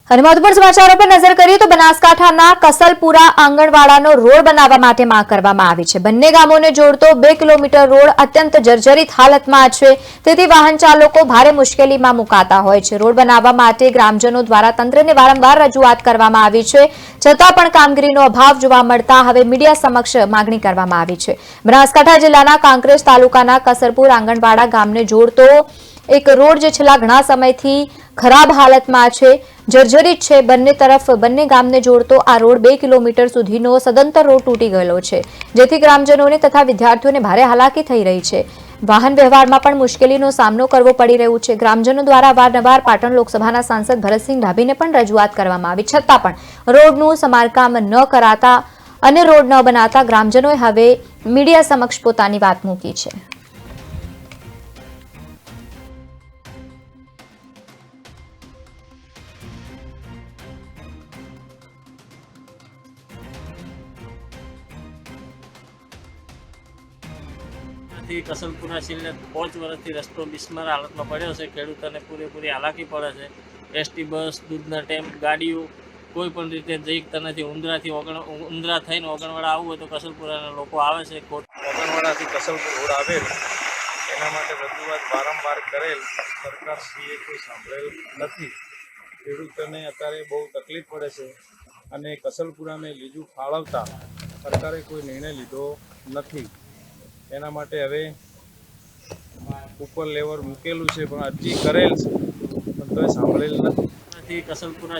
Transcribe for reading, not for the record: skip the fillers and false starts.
અને મહત્વપૂર્ણ સમાચારો પર નજર કરીએ તો બનાસકાંઠાના કસલપુરા આંગણવાડાનો રોડ બનાવવા માટે માંગ કરવામાં આવી છે। બંને ગામોને જોડતો 2 કિલોમીટર રોડ અત્યંત જર્જરિત હાલતમાં છે, તેથી વાહન ચાલકો ભારે મુશ્કેલીમાં મુકાતા હોય છે। રોડ બનાવવા માટે ગ્રામજનો દ્વારા તંત્રને વારંવાર રજૂઆત કરવામાં આવી છે, છતાં પણ કામગીરીનો અભાવ જોવા મળતા હવે મીડિયા સમક્ષ માંગણી કરવામાં આવી છે। બનાસકાંઠા જિલ્લાના કાંકરેજ તાલુકાના કસલપુર આંગણવાડા ગામને જોડતો એક રોડ જે છેલ્લા ઘણા સમયથી ખરાબ હાલતમાં છે, જર્જરિત છે। બંને તરફ બંને ગામને જોડતો આ રોડ 2 કિલોમીટર સુધીનો સદંતર રોડ તૂટી ગયેલો છે, જેથી ગ્રામજનોને તથા વિદ્યાર્થીઓને ભારે હાલાકી થઈ રહી છે। વાહન વ્યવહારમાં પણ મુશ્કેલીનો સામનો કરવો પડી રહ્યો છે। ગ્રામજનો દ્વારા વારંવાર પાટણ લોકસભાના સાંસદ ભરતસિંહ ડાભીને પણ રજૂઆત કરવામાં આવી, છતાં પણ રોડનું સમારકામ ન કરાતા અને રોડ ન બનાવતા ગ્રામજનોએ હવે મીડિયા સમક્ષ પોતાની વાત મૂકી છે। કસલપુરા છેલ્લે 5 વર્ષથી રસ્તો બિસ્માર હાલતમાં પડ્યો છે। ખેડૂતોને પૂરેપૂરી હાલાકી પડે છે। એસટી બસ, દૂધના ટેમ્પ, ગાડીઓ કોઈ પણ રીતે જઈકતા નથી। ઉંદરા થઈને ઓગણવાડા આવવું હોય તો કસલપુરાના લોકો આવે છે। ઓગણવાડાથી કસલપુર રોડ આવેલ એના માટે રજૂઆત વારંવાર કરેલ, સરકારશ્રીએ કોઈ સાંભળેલ નથી। ખેડૂતોને અત્યારે બહુ તકલીફ પડે છે અને કસલપુરાને લીજું ફાળવતા સરકારે કોઈ નિર્ણય લીધો નથી। એના માટે હવે ઉપર લેવલ મૂકેલું છે, પણ અરજી કરેલ છે, પણ તોય સાંભળેલ નથી। કસલપુરા